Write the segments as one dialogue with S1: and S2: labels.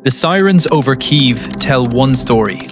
S1: The sirens over Kyiv tell one story.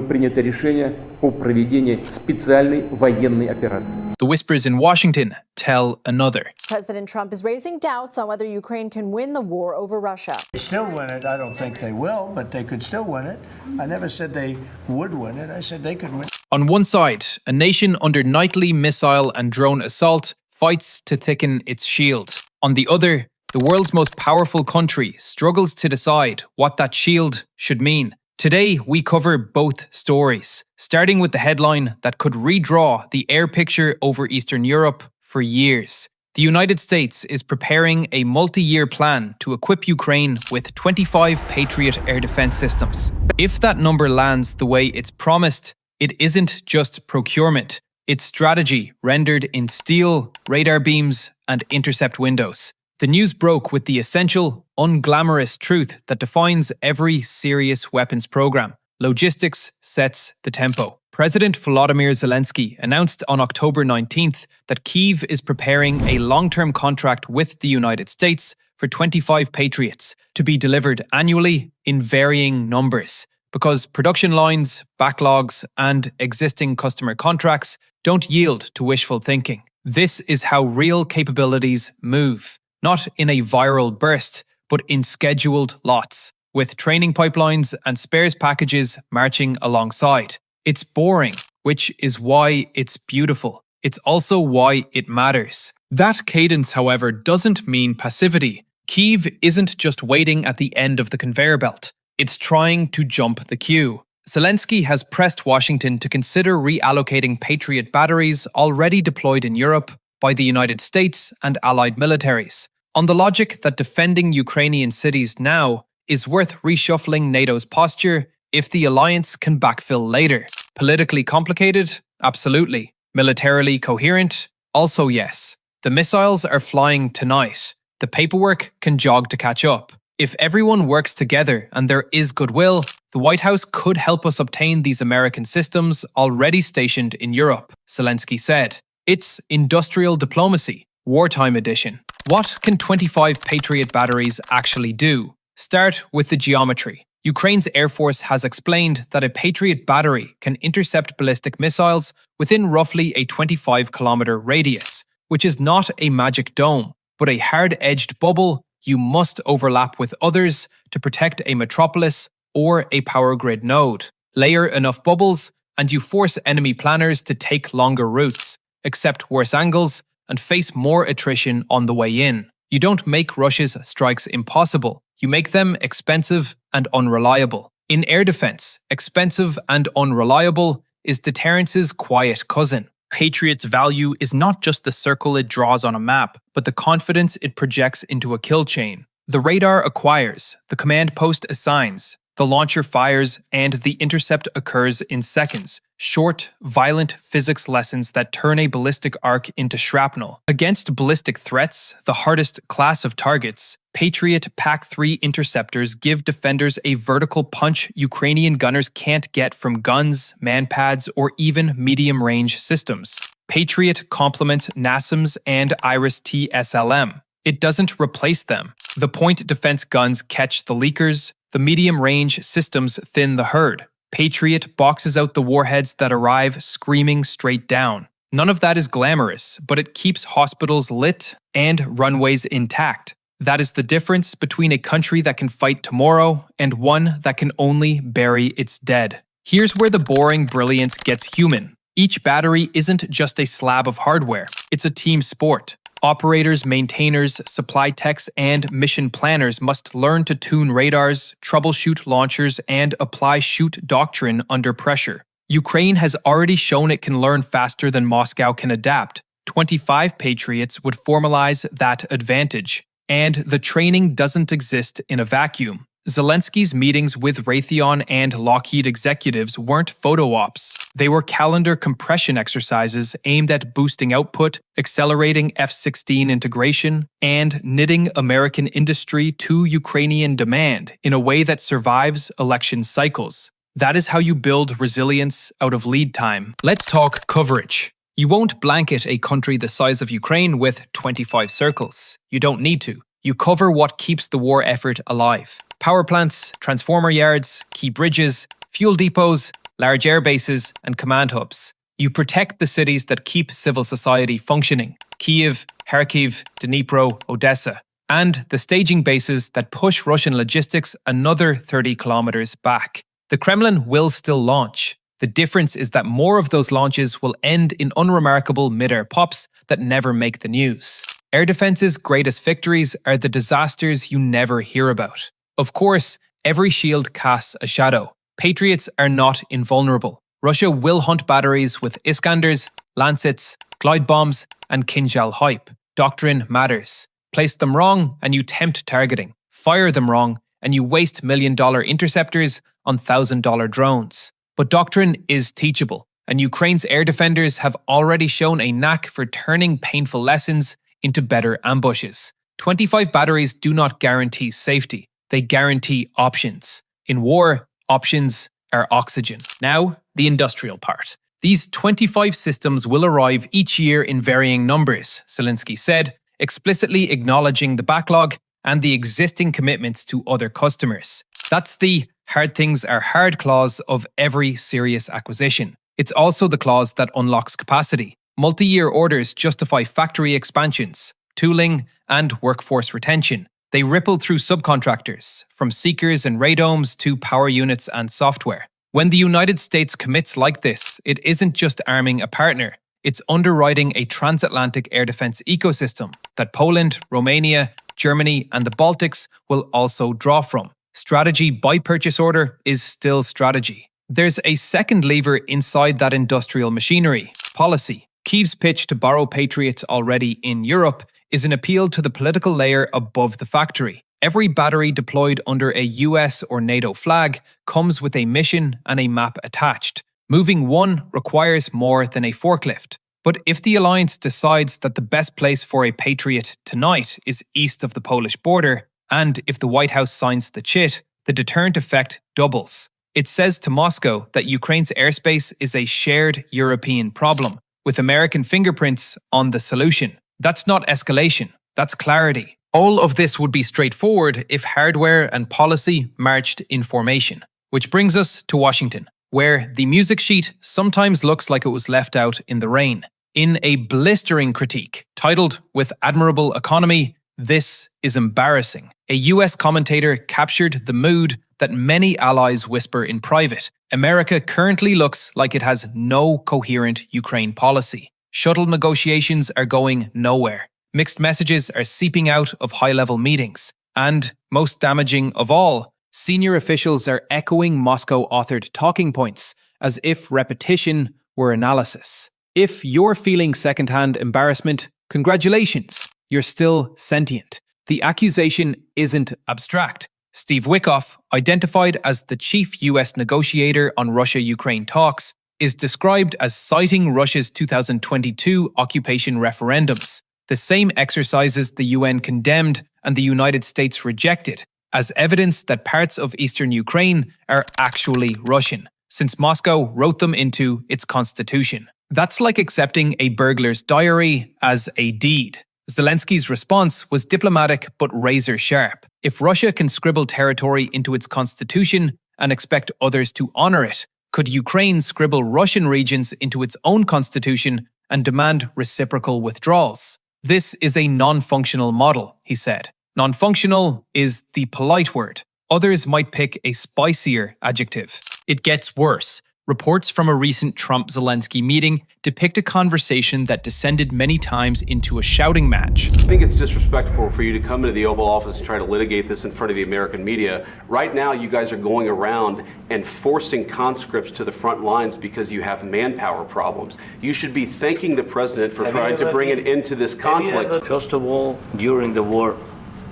S2: Принято решение о проведении специальной военной операции.
S1: The whispers in Washington tell another.
S3: President Trump is raising doubts on whether Ukraine can win the war over Russia.
S4: They still win it. I don't think they will, but they could still win it. I never said they would win it. I said they could win.
S1: On one side, a nation under nightly missile and drone assault fights to thicken its shield. On the other, the world's most powerful country struggles to decide what that shield should mean. Today, we cover both stories, starting with the headline that could redraw the air picture over Eastern Europe for years. The United States is preparing a multi-year plan to equip Ukraine with 25 Patriot air defense systems. If that number lands the way it's promised, it isn't just procurement, it's strategy rendered in steel, radar beams, and intercept windows. The news broke with the essential, unglamorous truth that defines every serious weapons program. Logistics sets the tempo. President Volodymyr Zelensky announced on October 19th that Kyiv is preparing a long-term contract with the United States for 25 Patriots to be delivered annually in varying numbers, because production lines, backlogs, and existing customer contracts don't yield to wishful thinking. This is how real capabilities move. Not in a viral burst, but in scheduled lots, with training pipelines and spares packages marching alongside. It's boring, which is why it's beautiful. It's also why it matters. That cadence, however, doesn't mean passivity. Kyiv isn't just waiting at the end of the conveyor belt. It's trying to jump the queue. Zelensky has pressed Washington to consider reallocating Patriot batteries already deployed in Europe by the United States and allied militaries, on the logic that defending Ukrainian cities now is worth reshuffling NATO's posture if the alliance can backfill later. Politically complicated? Absolutely. Militarily coherent? Also yes. The missiles are flying tonight. The paperwork can jog to catch up. If everyone works together and there is goodwill, the White House could help us obtain these American systems already stationed in Europe, Zelensky said. It's industrial diplomacy, wartime edition. What can 25 Patriot batteries actually do? Start with the geometry. Ukraine's Air Force has explained that a Patriot battery can intercept ballistic missiles within roughly a 25-kilometer radius, which is not a magic dome, but a hard-edged bubble you must overlap with others to protect a metropolis or a power grid node. Layer enough bubbles, and you force enemy planners to take longer routes, accept worse angles, and face more attrition on the way in. You don't make Russia's strikes impossible. You make them expensive and unreliable. In air defense, expensive and unreliable is deterrence's quiet cousin. Patriot's value is not just the circle it draws on a map, but the confidence it projects into a kill chain. The radar acquires, the command post assigns, the launcher fires, and the intercept occurs in seconds. Short, violent physics lessons that turn a ballistic arc into shrapnel. Against ballistic threats, the hardest class of targets, Patriot PAC-3 interceptors give defenders a vertical punch Ukrainian gunners can't get from guns, manpads, or even medium-range systems. Patriot complements NASAMS and IRIS-T SLM. It doesn't replace them. The point defense guns catch the leakers, the medium-range systems thin the herd. Patriot boxes out the warheads that arrive screaming straight down. None of that is glamorous, but it keeps hospitals lit and runways intact. That is the difference between a country that can fight tomorrow and one that can only bury its dead. Here's where the boring brilliance gets human. Each battery isn't just a slab of hardware, it's a team sport. Operators, maintainers, supply techs, and mission planners must learn to tune radars, troubleshoot launchers, and apply shoot doctrine under pressure. Ukraine has already shown it can learn faster than Moscow can adapt. 25 Patriots would formalize that advantage. And the training doesn't exist in a vacuum. Zelensky's meetings with Raytheon and Lockheed executives weren't photo ops. They were calendar compression exercises aimed at boosting output, accelerating F-16 integration, and knitting American industry to Ukrainian demand in a way that survives election cycles. That is how you build resilience out of lead time. Let's talk coverage. You won't blanket a country the size of Ukraine with 25 circles. You don't need to. You cover what keeps the war effort alive. Power plants, transformer yards, key bridges, fuel depots, large air bases, and command hubs. You protect the cities that keep civil society functioning. Kyiv, Kharkiv, Dnipro, Odessa. And the staging bases that push Russian logistics another 30 kilometers back. The Kremlin will still launch. The difference is that more of those launches will end in unremarkable mid-air pops that never make the news. Air defense's greatest victories are the disasters you never hear about. Of course, every shield casts a shadow. Patriots are not invulnerable. Russia will hunt batteries with Iskanders, Lancets, glide bombs, and Kinjal hype. Doctrine matters. Place them wrong and you tempt targeting. Fire them wrong and you waste million-dollar interceptors on $1,000 drones. But doctrine is teachable, and Ukraine's air defenders have already shown a knack for turning painful lessons into better ambushes. 25 batteries do not guarantee safety. They guarantee options. In war, options are oxygen. Now, the industrial part. These 25 systems will arrive each year in varying numbers, Zelensky said, explicitly acknowledging the backlog and the existing commitments to other customers. That's the hard things are hard clause of every serious acquisition. It's also the clause that unlocks capacity. Multi-year orders justify factory expansions, tooling, and workforce retention. They ripple through subcontractors, from seekers and radomes to power units and software. When the United States commits like this, it isn't just arming a partner. It's underwriting a transatlantic air defense ecosystem that Poland, Romania, Germany, and the Baltics will also draw from. Strategy by purchase order is still strategy. There's a second lever inside that industrial machinery: policy. Kyiv's pitch to borrow Patriots already in Europe is an appeal to the political layer above the factory. Every battery deployed under a US or NATO flag comes with a mission and a map attached. Moving one requires more than a forklift. But if the alliance decides that the best place for a Patriot tonight is east of the Polish border, and if the White House signs the chit, the deterrent effect doubles. It says to Moscow that Ukraine's airspace is a shared European problem, with American fingerprints on the solution. That's not escalation, that's clarity. All of this would be straightforward if hardware and policy marched in formation. Which brings us to Washington, where the music sheet sometimes looks like it was left out in the rain. In a blistering critique titled "With Admirable Economy, This is Embarrassing," a US commentator captured the mood that many allies whisper in private. America currently looks like it has no coherent Ukraine policy. Shuttle negotiations are going nowhere. Mixed messages are seeping out of high-level meetings. And, most damaging of all, senior officials are echoing Moscow-authored talking points as if repetition were analysis. If you're feeling secondhand embarrassment, congratulations, you're still sentient. The accusation isn't abstract. Steve Wickoff, identified as the chief US negotiator on Russia-Ukraine talks, is described as citing Russia's 2022 occupation referendums, the same exercises the UN condemned and the United States rejected, as evidence that parts of eastern Ukraine are actually Russian, since Moscow wrote them into its constitution. That's like accepting a burglar's diary as a deed. Zelensky's response was diplomatic but razor-sharp. If Russia can scribble territory into its constitution and expect others to honor it, could Ukraine scribble Russian regions into its own constitution and demand reciprocal withdrawals? This is a non-functional model, he said. Non-functional is the polite word. Others might pick a spicier adjective. It gets worse. Reports from a recent Trump-Zelensky meeting depict a conversation that descended many times into a shouting match.
S5: I think it's disrespectful for you to come into the Oval Office and try to litigate this in front of the American media. Right now, you guys are going around and forcing conscripts to the front lines because you have manpower problems. You should be thanking the president for trying to bring an end to this conflict.
S6: First of all, during the war,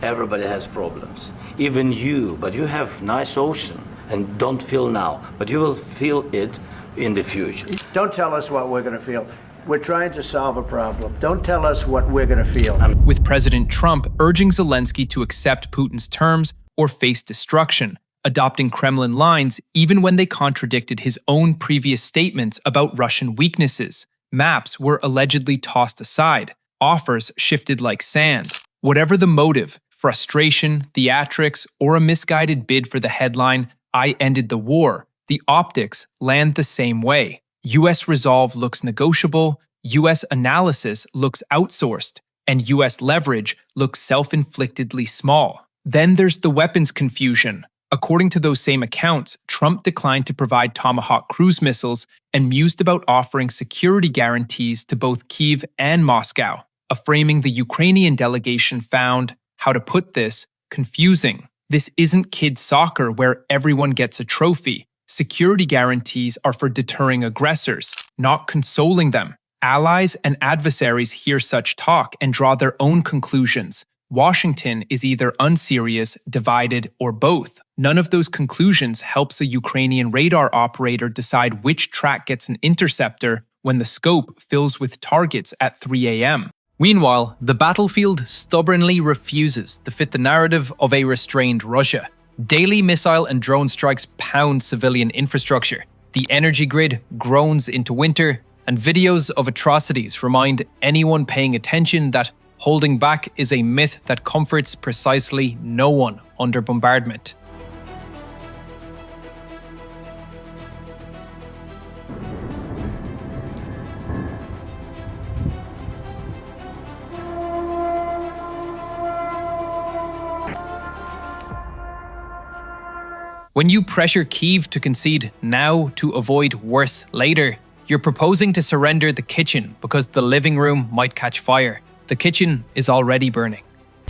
S6: everybody has problems. Even you, but you have nice ocean. And don't feel now, but you will feel it in the future.
S4: Don't tell us what we're going to feel. We're trying to solve a problem. Don't tell us what we're going to feel.
S1: With President Trump urging Zelensky to accept Putin's terms or face destruction, adopting Kremlin lines even when they contradicted his own previous statements about Russian weaknesses. Maps were allegedly tossed aside, offers shifted like sand. Whatever the motive, frustration, theatrics, or a misguided bid for the headline, "I ended the war," the optics land the same way. US resolve looks negotiable, US analysis looks outsourced, and US leverage looks self-inflictedly small. Then there's the weapons confusion. According to those same accounts, Trump declined to provide Tomahawk cruise missiles and mused about offering security guarantees to both Kyiv and Moscow, a framing the Ukrainian delegation found, how to put this, confusing. This isn't kids' soccer where everyone gets a trophy. Security guarantees are for deterring aggressors, not consoling them. Allies and adversaries hear such talk and draw their own conclusions. Washington is either unserious, divided, or both. None of those conclusions helps a Ukrainian radar operator decide which track gets an interceptor when the scope fills with targets at 3 a.m. Meanwhile, the battlefield stubbornly refuses to fit the narrative of a restrained Russia. Daily missile and drone strikes pound civilian infrastructure. The energy grid groans into winter, and videos of atrocities remind anyone paying attention that holding back is a myth that comforts precisely no one under bombardment. When you pressure Kyiv to concede now to avoid worse later, you're proposing to surrender the kitchen because the living room might catch fire. The kitchen is already burning.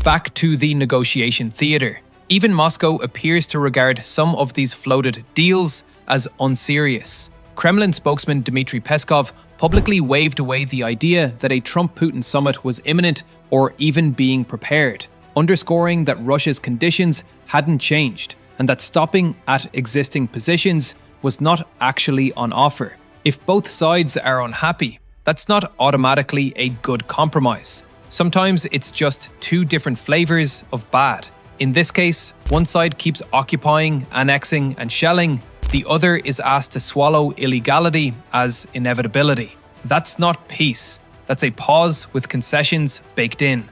S1: Back to the negotiation theater. Even Moscow appears to regard some of these floated deals as unserious. Kremlin spokesman Dmitry Peskov publicly waved away the idea that a Trump-Putin summit was imminent or even being prepared, underscoring that Russia's conditions hadn't changed and that stopping at existing positions was not actually on offer. If both sides are unhappy, that's not automatically a good compromise. Sometimes it's just two different flavors of bad. In this case, one side keeps occupying, annexing, and shelling. The other is asked to swallow illegality as inevitability. That's not peace. That's a pause with concessions baked in.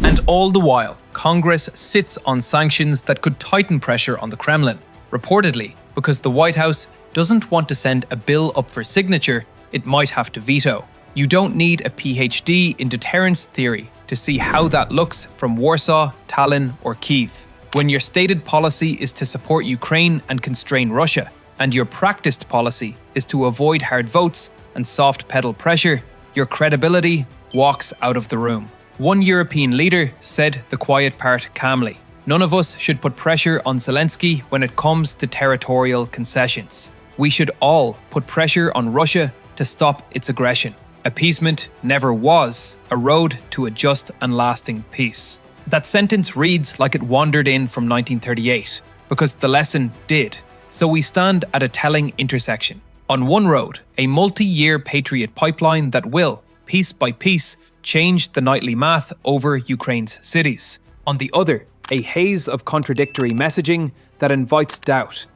S1: And all the while, Congress sits on sanctions that could tighten pressure on the Kremlin, reportedly because the White House doesn't want to send a bill up for signature it might have to veto. You don't need a PhD in deterrence theory to see how that looks from Warsaw, Tallinn, or Kyiv. When your stated policy is to support Ukraine and constrain Russia, and your practiced policy is to avoid hard votes and soft pedal pressure, your credibility walks out of the room. One European leader said the quiet part calmly. None of us should put pressure on Zelensky when it comes to territorial concessions. We should all put pressure on Russia to stop its aggression. Appeasement never was a road to a just and lasting peace. That sentence reads like it wandered in from 1938, because the lesson did. So we stand at a telling intersection. On one road, a multi-year Patriot pipeline that will, piece by piece, change the nightly math over Ukraine's cities. On the other, a haze of contradictory messaging that invites doubt.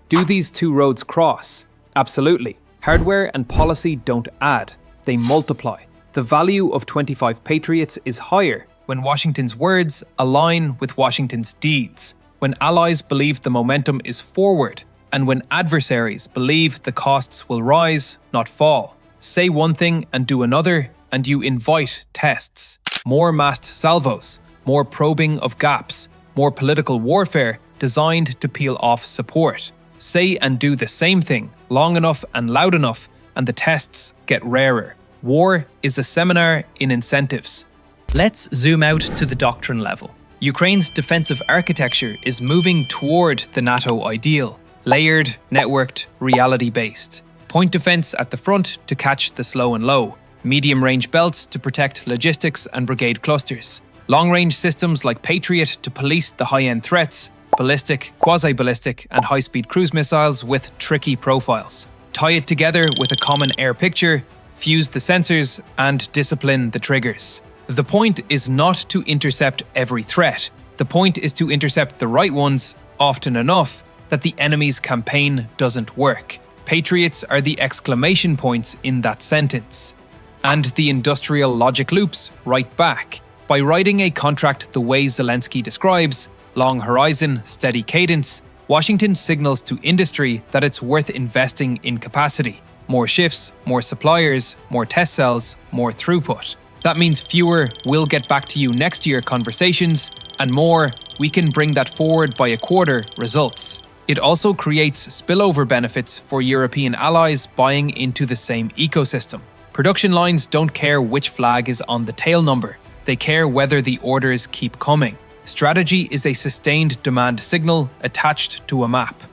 S1: Do these two roads cross? Absolutely. Hardware and policy don't add, they multiply. The value of 25 Patriots is higher when Washington's words align with Washington's deeds, when allies believe the momentum is forward, and when adversaries believe the costs will rise, not fall. Say one thing and do another, and you invite tests. More massed salvos, more probing of gaps, more political warfare designed to peel off support. Say and do the same thing long enough and loud enough, and the tests get rarer. War is a seminar in incentives. Let's zoom out to the doctrine level. Ukraine's defensive architecture is moving toward the NATO ideal. Layered, networked, reality-based. Point defense at the front to catch the slow and low. Medium-range belts to protect logistics and brigade clusters. Long-range systems like Patriot to police the high-end threats. Ballistic, quasi-ballistic, and high-speed cruise missiles with tricky profiles. Tie it together with a common air picture, fuse the sensors, and discipline the triggers. The point is not to intercept every threat. The point is to intercept the right ones often enough that the enemy's campaign doesn't work. Patriots are the exclamation points in that sentence. And the industrial logic loops right back. By writing a contract the way Zelensky describes, long horizon, steady cadence, Washington signals to industry that it's worth investing in capacity. More shifts, more suppliers, more test cells, more throughput. That means fewer "we'll get back to you next year" conversations, and more "we can bring that forward by a quarter" results. It also creates spillover benefits for European allies buying into the same ecosystem. Production lines don't care which flag is on the tail number. They care whether the orders keep coming. Strategy is a sustained demand signal attached to a map.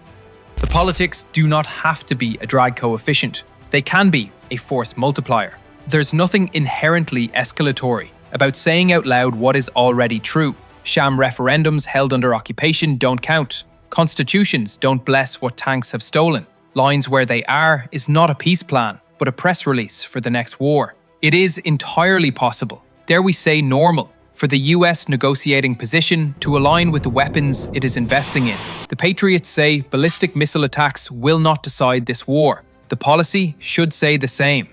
S1: The politics do not have to be a drag coefficient. They can be a force multiplier. There's nothing inherently escalatory about saying out loud what is already true. Sham referendums held under occupation don't count. Constitutions don't bless what tanks have stolen. Lines where they are is not a peace plan, but a press release for the next war. It is entirely possible, dare we say normal, for the US negotiating position to align with the weapons it is investing in. The Patriots say ballistic missile attacks will not decide this war. The policy should say the same.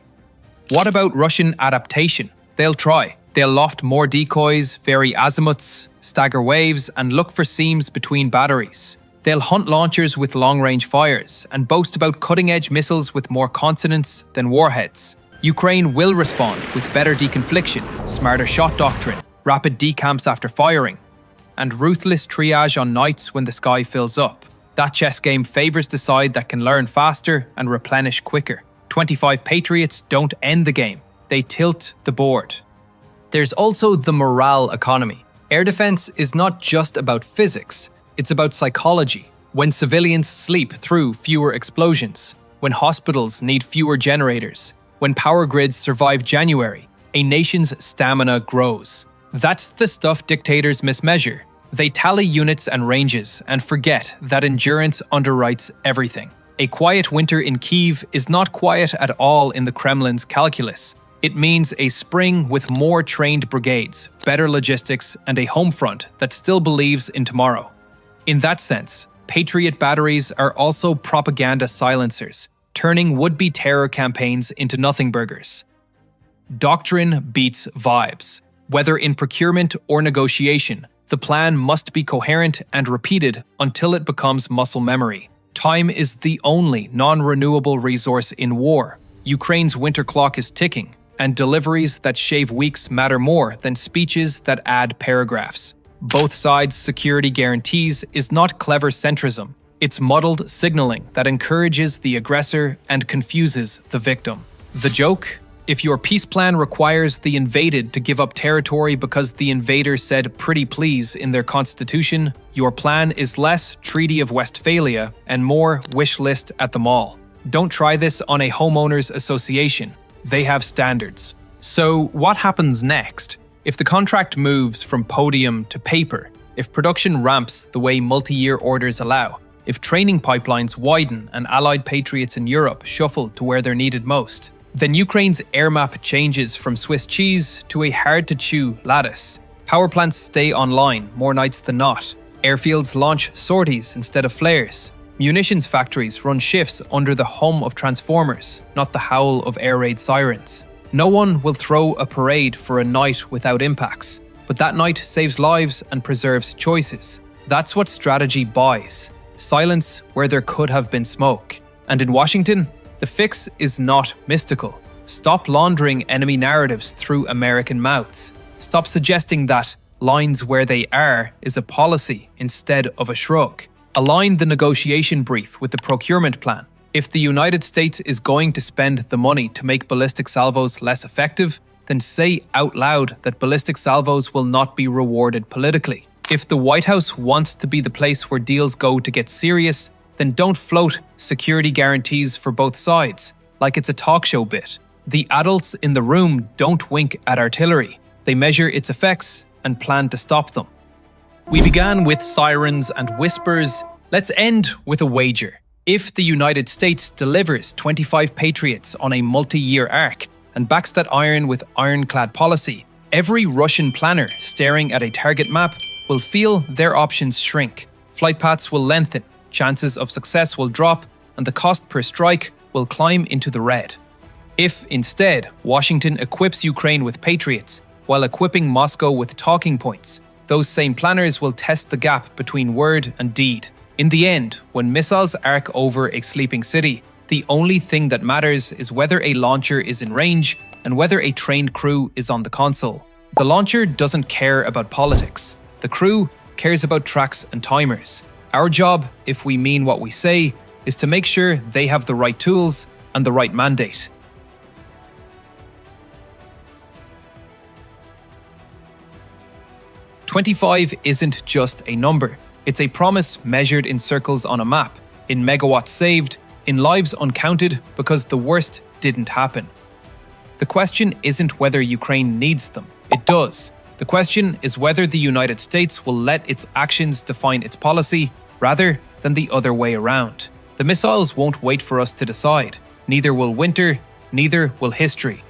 S1: What about Russian adaptation? They'll try. They'll loft more decoys, vary azimuths, stagger waves, and look for seams between batteries. They'll hunt launchers with long-range fires and boast about cutting-edge missiles with more consonants than warheads. Ukraine will respond with better deconfliction, smarter shot doctrine, rapid decamps after firing, and ruthless triage on nights when the sky fills up. That chess game favors the side that can learn faster and replenish quicker. 25 Patriots don't end the game, they tilt the board.
S7: There's also the morale economy. Air defense is not just about physics, it's about psychology. When civilians sleep through fewer explosions, when hospitals need fewer generators, when power grids survive January, a nation's stamina grows. That's the stuff dictators mismeasure. They tally units and ranges and forget that endurance underwrites everything. A quiet winter in Kyiv is not quiet at all in the Kremlin's calculus. It means a spring with more trained brigades, better logistics, and a home front that still believes in tomorrow. In that sense, Patriot batteries are also propaganda silencers, turning would-be terror campaigns into nothing burgers. Doctrine beats vibes. Whether in procurement or negotiation, the plan must be coherent and repeated until it becomes muscle memory. Time is the only non-renewable resource in war. Ukraine's winter clock is ticking, and deliveries that shave weeks matter more than speeches that add paragraphs. Both sides' security guarantees is not clever centrism. It's muddled signaling that encourages the aggressor and confuses the victim. The joke? If your peace plan requires the invaded to give up territory because the invader said "pretty please" in their constitution, your plan is less Treaty of Westphalia and more wish list at the mall. Don't try this on a homeowners association. They have standards.
S1: So what happens next? If the contract moves from podium to paper, if production ramps the way multi-year orders allow, if training pipelines widen and allied patriots in Europe shuffle to where they're needed most, then Ukraine's air map changes from Swiss cheese to a hard-to-chew lattice. Power plants stay online more nights than not. Airfields launch sorties instead of flares. Munitions factories run shifts under the hum of transformers, not the howl of air raid sirens. No one will throw a parade for a night without impacts, but that night saves lives and preserves choices. That's what strategy buys. Silence where there could have been smoke. And in Washington, the fix is not mystical. Stop laundering enemy narratives through American mouths. Stop suggesting that lines where they are is a policy instead of a shrug. Align the negotiation brief with the procurement plan. If the United States is going to spend the money to make ballistic salvos less effective, then say out loud that ballistic salvos will not be rewarded politically. If the White House wants to be the place where deals go to get serious, then don't float security guarantees for both sides, like it's a talk show bit. The adults in the room don't wink at artillery. They measure its effects and plan to stop them. We began with sirens and whispers. Let's end with a wager. If the United States delivers 25 Patriots on a multi-year arc and backs that iron with ironclad policy, every Russian planner staring at a target map will feel their options shrink. Flight paths will lengthen, chances of success will drop, and the cost per strike will climb into the red. If, instead, Washington equips Ukraine with Patriots, while equipping Moscow with talking points, those same planners will test the gap between word and deed. In the end, when missiles arc over a sleeping city, the only thing that matters is whether a launcher is in range and whether a trained crew is on the console. The launcher doesn't care about politics. The crew cares about tracks and timers. Our job, if we mean what we say, is to make sure they have the right tools and the right mandate. "25 isn't just a number. It's a promise measured in circles on a map, in megawatts saved, in lives uncounted because the worst didn't happen. The question isn't whether Ukraine needs them. It does. The question is whether the United States will let its actions define its policy rather than the other way around. The missiles won't wait for us to decide. Neither will winter, neither will history.